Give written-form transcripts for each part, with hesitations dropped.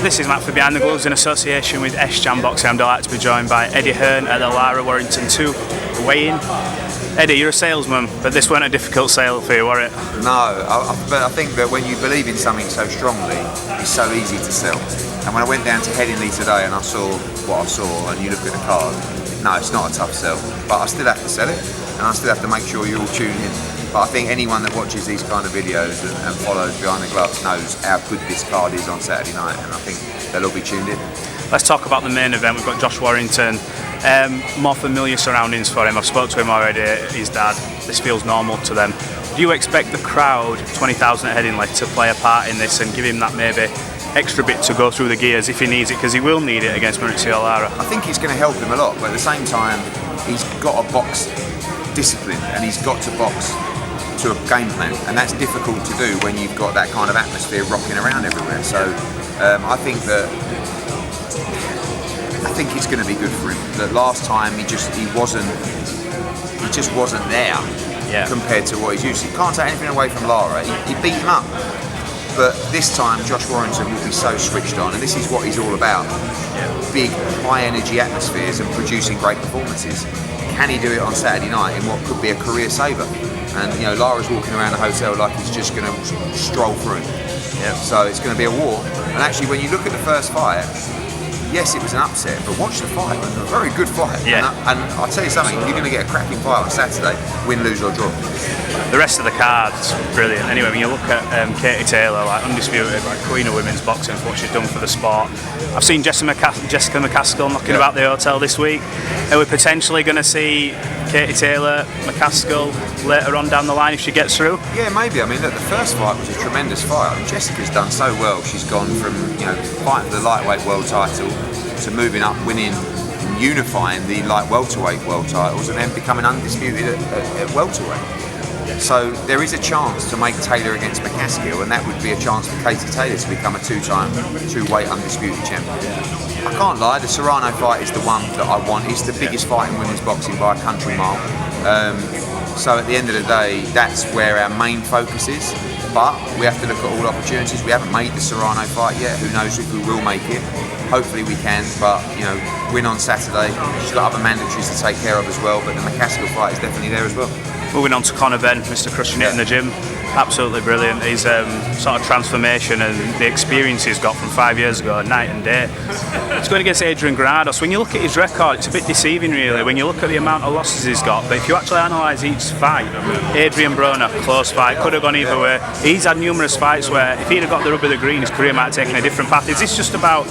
This is Matt for Behind the Gloves in association with S-Jam Boxing. I'm delighted to be joined by Eddie Hearn at the Lara Warrington 2 weigh-in. Eddie, you're a salesman, but this weren't a difficult sale for you, were it? No, but I think that when you believe in something so strongly, it's so easy to sell. And when I went down to Headingley today and I saw what I saw, and you look at the card, no, it's not a tough sell. But I still have to sell it, and I still have to make sure you all tune in. But I think anyone that watches these kind of videos and follows Behind the Gloves knows how good this card is on Saturday night, and I think they'll all be tuned in. Let's talk about the main event. We've got Josh Warrington. More familiar surroundings for him. I've spoke to him already, his dad. This feels normal to them. Do you expect the crowd, 20,000 at Headingley, to play a part in this and give him that maybe extra bit to go through the gears if he needs it, because he will need it against Mauricio Lara? I think it's going to help him a lot, but at the same time, he's got a box discipline and he's got to box to a game plan, and that's difficult to do when you've got that kind of atmosphere rocking around everywhere. So I think it's going to be good for him. That last time he just wasn't there compared to what he's used to. You can't take anything away from Lara. He beat him up. But this time, Josh Warrington will be so switched on, and this is what he's all about. Big, high-energy atmospheres and producing great performances. Can he do it on Saturday night in what could be a career saver? And you know, Lara's walking around the hotel like he's just going to stroll through. So it's going to be a war. And actually, when you look at the first fight, yes, it was an upset, but watch the fight. It was a very good fight. And I'll tell you something, you're going to get a cracking fight on Saturday, win, lose or draw. The rest of the card's brilliant. Anyway, when you look at Katie Taylor, like undisputed, like queen of women's boxing for what she's done for the sport. I've seen Jessica McCaskill knocking about the hotel this week. Are we potentially going to see Katie Taylor, McCaskill later on down the line if she gets through? Yeah, maybe. I mean, look, the first fight was a tremendous fight. I mean, Jessica's done so well. She's gone from fighting for the lightweight world title to moving up, winning, unifying the light welterweight world titles, and then becoming undisputed at welterweight. So there is a chance to make Taylor against McCaskill, and that would be a chance for Katie Taylor to become a two-weight undisputed champion. I can't lie, the Serrano fight is the one that I want. It's the biggest fight in women's boxing by a country mile. So at the end of the day, that's where our main focus is. But we have to look at all opportunities. We haven't made the Serrano fight yet. Who knows if we will make it? Hopefully we can, but win on Saturday. She's got other mandatories to take care of as well, but the McCaskill fight is definitely there as well. Moving on to Conor Benn, Mr. Crushing It in the gym. Absolutely brilliant. His sort of transformation and the experience he's got from 5 years ago, night and day. He's going against Adrian Granados. When you look at his record, it's a bit deceiving really, when you look at the amount of losses he's got. But if you actually analyse each fight, Adrian Broner, close fight, could have gone either way. He's had numerous fights where if he'd have got the rub of the green, his career might have taken a different path. Is this just about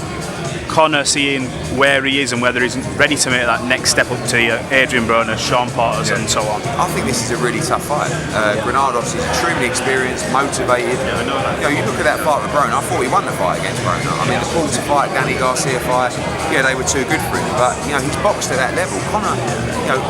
Conor seeing where he is and whether he's ready to make that next step up to Adrian Broner, Sean Porter and so on? I think this is a really tough fight. Granados is extremely experienced, motivated. You look at that fight with Broner, I thought he won the fight against Broner. I mean, the Porter fight, Danny Garcia fight, they were too good for him. But he's boxed at that level. Conor,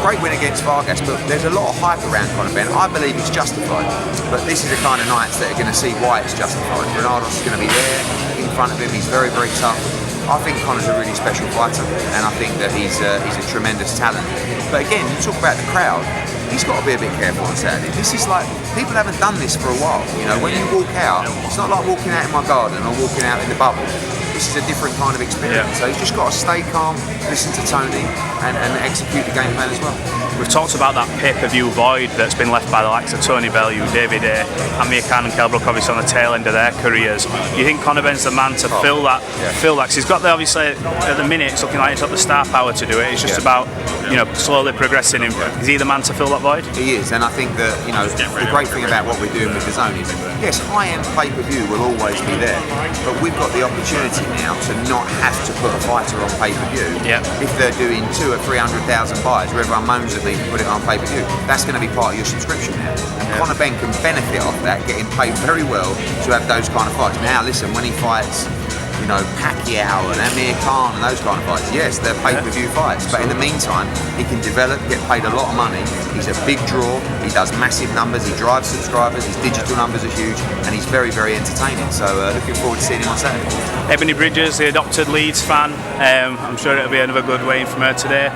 great win against Vargas, but there's a lot of hype around Conor Benn. I believe it's justified. But this is the kind of nights that are going to see why it's justified. Granados is going to be there in front of him. He's very, very tough. I think Conor's a really special fighter, and I think that he's a tremendous talent. But again, you talk about the crowd, he's got to be a bit careful on Saturday. This is like, people haven't done this for a while. When you walk out, it's not like walking out in my garden or walking out in the bubble. This is a different kind of experience. So you've just got to stay calm, listen to Tony, and execute the game plan as well. We've talked about that pay-per-view void that's been left by the likes of Tony Bellew, David A, Amir Khan and Kell Brook, obviously on the tail end of their careers. Do you think Conor Benn's the man to fill that? Because he's got obviously at the minute it's looking like he's got the star power to do it. It's just about slowly progressing him. Is he the man to fill that void? He is, and I think that the great thing about what we're doing with the zone is, yes, high-end pay-per-view will always be there, but we've got the opportunity now to not have to put a fighter on pay-per-view. If they're doing 200,000 or 300,000 buys, where everyone moans at me to put it on pay-per-view, that's going to be part of your subscription now. And Conor Benn can benefit off that, getting paid very well to have those kind of fights. Now listen, when he fights Pacquiao and Amir Khan and those kind of fights, yes, they're pay-per-view fights, but in the meantime he can develop, get paid a lot of money. He's a big draw, He does massive numbers, he drives subscribers, his digital numbers are huge, and he's very, very entertaining. So looking forward to seeing him on Saturday. Ebony Bridges, the adopted Leeds fan. I'm sure it'll be another good weigh-in from her today.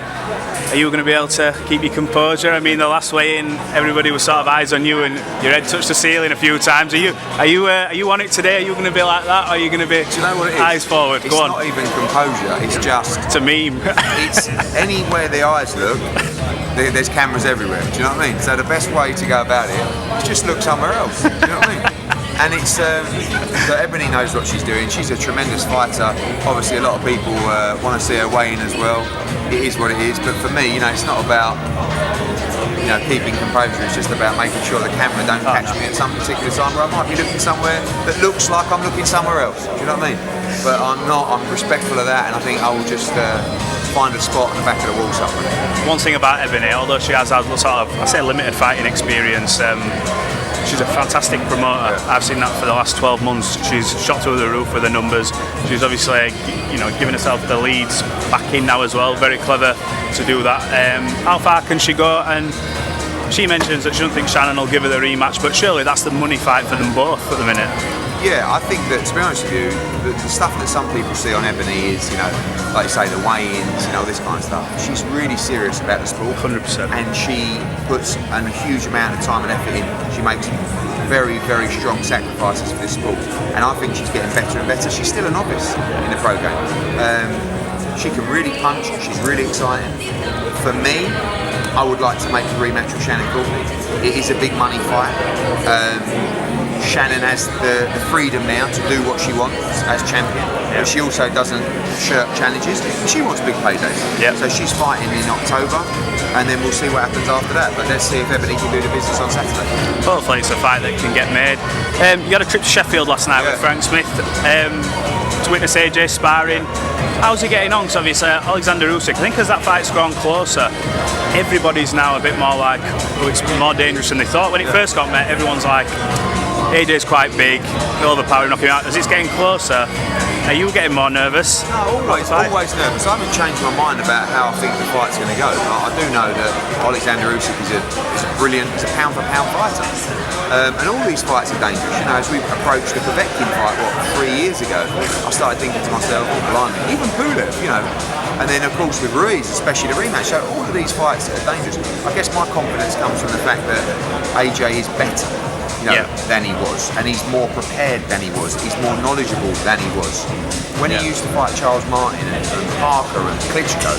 Are you going to be able to keep your composure? I mean, the last weigh-in, everybody was sort of eyes on you, and your head touched the ceiling a few times. Are you on it today? Are you going to be like that, or are you going to be eyes forward? It's not even composure. It's just it's a meme. It's anywhere the eyes look, there's cameras everywhere. Do you know what I mean? So the best way to go about it is just look somewhere else. Do you know what I mean? And it's so Ebony knows what she's doing. She's a tremendous fighter. Obviously, a lot of people want to see her weigh in as well. It is what it is. But for me, it's not about keeping composure. It's just about making sure the camera don't catch me at some particular time where I might be looking somewhere that looks like I'm looking somewhere else. Do you know what I mean? But I'm not. I'm respectful of that, and I think I will just find a spot on the back of the wall somewhere. One thing about Ebony, although she has had sort of, limited fighting experience. She's a fantastic promoter. Yeah. I've seen that for the last 12 months. She's shot through the roof with the numbers. She's obviously, given herself the leads back in now as well. Very clever to do that. How far can she go? And she mentions that she doesn't think Shannon will give her the rematch, but surely that's the money fight for them both at the minute. Yeah, I think that, to be honest with you, the stuff that some people see on Ebony is, like you say, the weigh-ins, this kind of stuff. She's really serious about the sport. 100%. And she puts a huge amount of time and effort in. She makes very, very strong sacrifices for this sport. And I think she's getting better and better. She's still a novice in the pro game. She can really punch. She's really exciting. For me, I would like to make a rematch with Shannon Courtney. It is a big money fight. Shannon has the freedom now to do what she wants as champion, but she also doesn't shirk challenges. She wants big paydays. Yep. So she's fighting in October, and then we'll see what happens after that. But let's see if Ebony can do the business on Saturday. Hopefully it's a fight that can get made. You had a trip to Sheffield last night with Frank Smith to witness AJ sparring. How's he getting on? So obviously Alexander Usyk, I think as that fight's gone closer, everybody's now a bit more like, it's more dangerous than they thought. When it first got met, everyone's like, AJ's quite big, overpowering, knocking him out. As it's getting closer, are you getting more nervous? No, always nervous. I haven't changed my mind about how I think the fight's going to go. I do know that Alexander Usyk is a brilliant, he's a pound-for-pound fighter. And all these fights are dangerous. As we approached the Povetkin fight, 3 years ago, I started thinking to myself, blimey, even Pulev, And then, of course, with Ruiz, especially the rematch. So all of these fights are dangerous. I guess my confidence comes from the fact that AJ is better. Than he was, and he's more prepared than he was. He's more knowledgeable than he was. When he used to fight Charles Martin and Parker and Klitschko,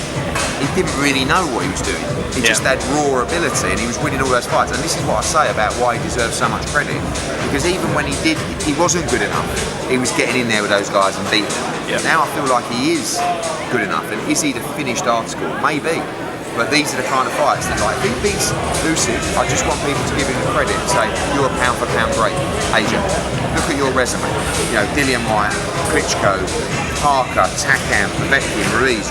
he didn't really know what he was doing. He just had raw ability, and he was winning all those fights. And this is what I say about why he deserves so much credit, because even when he wasn't good enough. He was getting in there with those guys and beating them. Now I feel like he is good enough, and is he the finished article? Maybe. But these are the kind of fights that, if he beats Usyk, I just want people to give him the credit and say, you're a pound-for-pound great, AJ. Look at your resume. Dillian Whyte, Klitschko, Parker, Takam, Povetkin, Ruiz,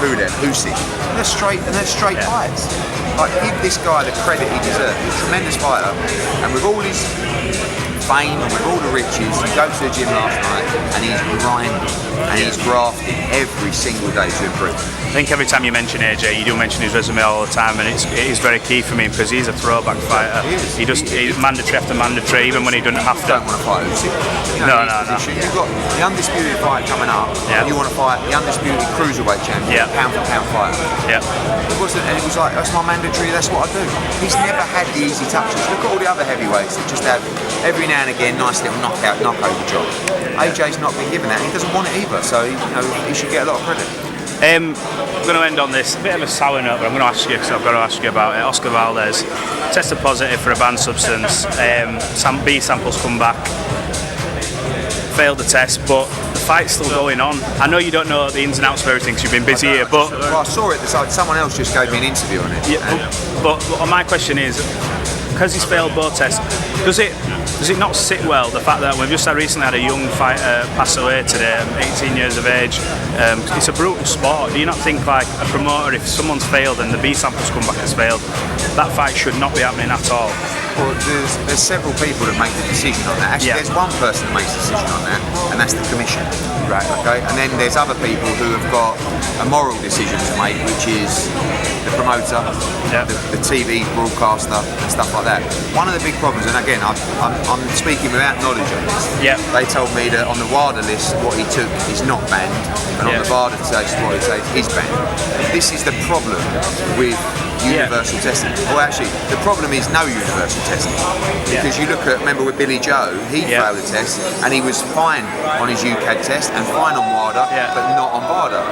Pulev, Usyk. They're straight fights. Give this guy the credit he deserves. He's a tremendous fighter, and with all his fame and with all the riches, he goes to the gym last night and he's grinding and he's grafting every single day to improve. I think every time you mention AJ, you do mention his resume all the time, and it is very key for me because he's a throwback fighter. He's mandatory after mandatory, even when he doesn't have to. You don't want to fight Usyk. No. You've got the undisputed fight coming up, and you want to fight the undisputed cruiserweight champion, pound for pound fighter. It wasn't, and it was like, that's my mandatory, that's what I do. He's never had the easy touches. Look at all the other heavyweights that just have every now and again nice little knockover job. AJ's not been given that. He doesn't want it either, so he should get a lot of credit. I'm going to end on this, a bit of a sour note, but I'm going to ask you, because I've got to ask you about it. Oscar Valdez tested positive for a banned substance. B samples come back, failed the test, but the fight's still going on. I know you don't know the ins and outs of everything because you've been busy here, but... Well, I saw it, someone else just gave me an interview on it. But my question is, because he's failed both tests, does it not sit well, the fact that we've just recently had a young fighter pass away today, 18 years of age? It's a brutal sport. Do you not think, like a promoter, if someone's failed and the B samples come back as failed, that fight should not be happening at all? Well, there's several people that make the decision on that. Actually, there's one person that makes the decision on that, and that's the commission. Right. Okay. And then there's other people who have got a moral decision to make, which is the promoter, the TV broadcaster, and stuff like that. One of the big problems, and again, I'm speaking without knowledge on this. They told me that on the WADA list, what he took is not banned, and on the VADA list, what he takes is banned. This is the problem with universal testing. Well, actually, the problem is no universal testing. Because you look at, remember with Billy Joe, he failed the test and he was fine on his UCAD test and fine on WADA, but not on VADA.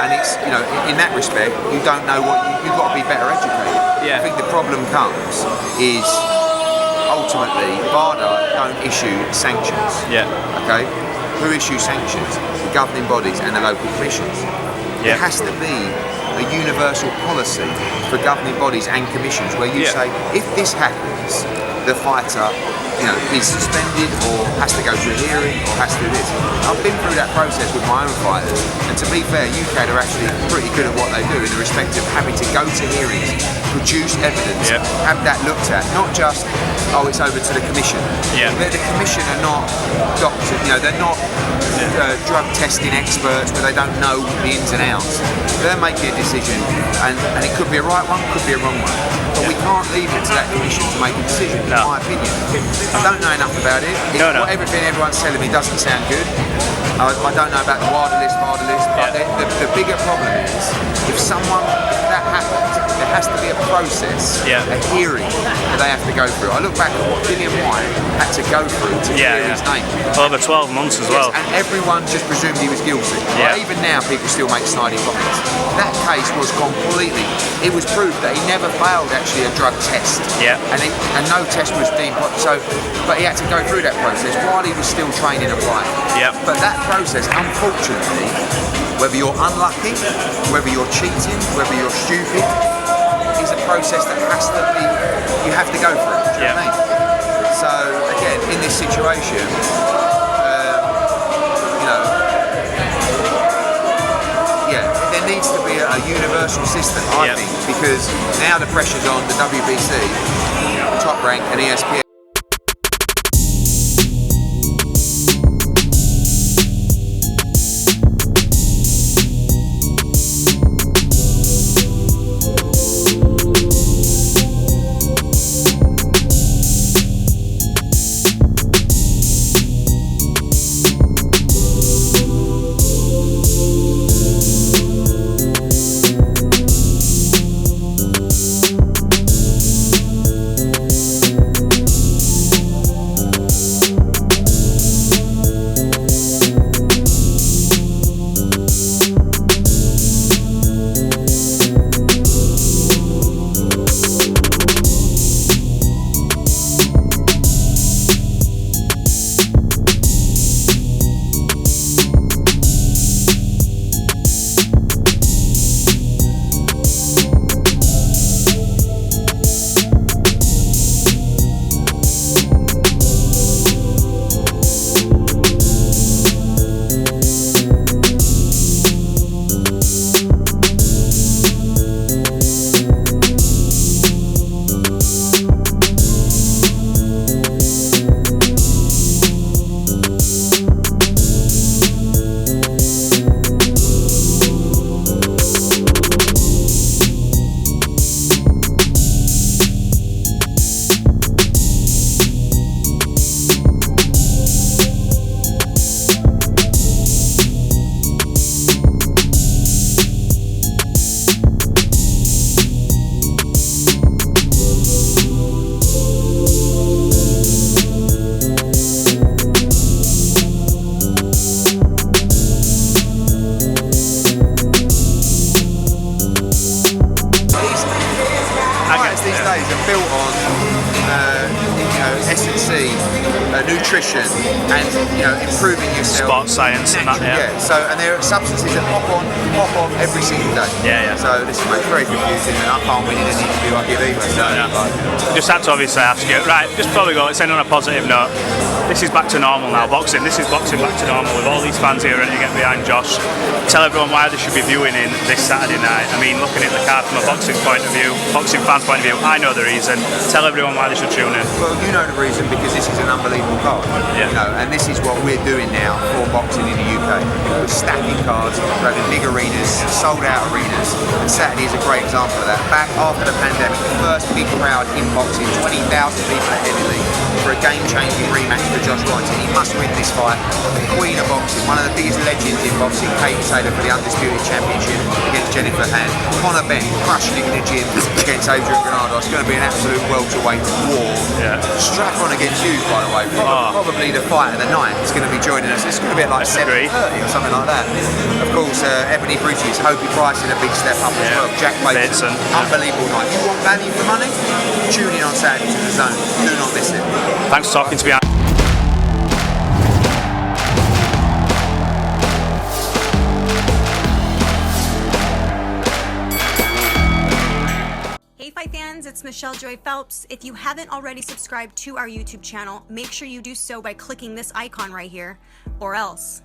And it's, you know, in that respect, you don't know what, you've got to be better educated. I think the problem comes is ultimately VADA don't issue sanctions. Okay? Who issues sanctions? The governing bodies and the local commissions. There has to be a universal policy for governing bodies and commissions where you say, if this happens, the fighter, you know, is suspended or has to go to a hearing or has to do this. I've been through that process with my own fighters, and to be fair, UCAD are actually pretty good at what they do in the respect of having to go to hearings, produce evidence, have that looked at, not just, oh, it's over to the commission. The commission are not doctors, you know, they're not drug testing experts where they don't know the ins and outs. They're making a decision, and it could be a right one, could be a wrong one. But we can't leave it to that commission to make a decision, in my opinion. I don't know enough about it. Everything everyone's telling me doesn't sound good. I don't know about the WADA list, but the bigger problem is, if that happens, there has to be a process, a hearing that they have to go through. I look back at what Dillian White had to go through to clear his name. Over 12 months as well. And everyone just presumed he was guilty. Even now, people still make snidey comments. That case was completely, it was proved that he never failed actually a drug test. And no test was deemed, but he had to go through that process while he was still training and fighting. But that process, unfortunately, whether you're unlucky, whether you're cheating, whether you're stupid, is a process that has to be, you have to go through. Do you know what I mean? So again, in this situation, you know, there needs to be a universal system, I think, because now the pressure's on the WBC, Top Rank, and ESPN. Nutrition and improving yourself. Sports science and that, So and there are substances that pop on every single day. So this is very confusing, and I can't win in any interview I give either. So just had to obviously ask you. Right, just before we go, let's end on a positive note. this is back to normal now. Boxing, this is boxing back to normal with all these fans here ready to get behind Josh. Tell everyone why they should be viewing in this Saturday night. I mean, looking at the card from a boxing point of view, boxing fans point of view, I know the reason. Tell everyone why they should tune in. Well, you know the reason, because this is an unbelievable card. Yeah. You know, and this is what we're doing now for boxing in the UK. We're stacking cards, we're having big arenas, sold out arenas, and Saturday is a great example of that. Back after the pandemic, the first big crowd in boxing, 20,000 people at Ebony, for a game-changing rematch for Josh Warrington. He must win this fight. The queen of boxing, one of the biggest legends in boxing, Kate Taylor for the Undisputed Championship against Jennifer Hearn. Conor Benn crushing it in the gym against Adrian Granado. It's going to be an absolute welterweight war. Yeah. Strap on against you, by the way. Probably the fight of the night is going to be joining us. It's going to be at like 7:30 or something like that. Of course, Ebony Bridges, Hopey Price in a big step up as well. Jack Bateson. Unbelievable night. You want value for money? Tune in on Saturday to The Zone. Do not miss it. Thanks for talking to me. Hey Fight fans, it's Michelle Joy Phelps. If you haven't already subscribed to our YouTube channel, make sure you do so by clicking this icon right here, or else.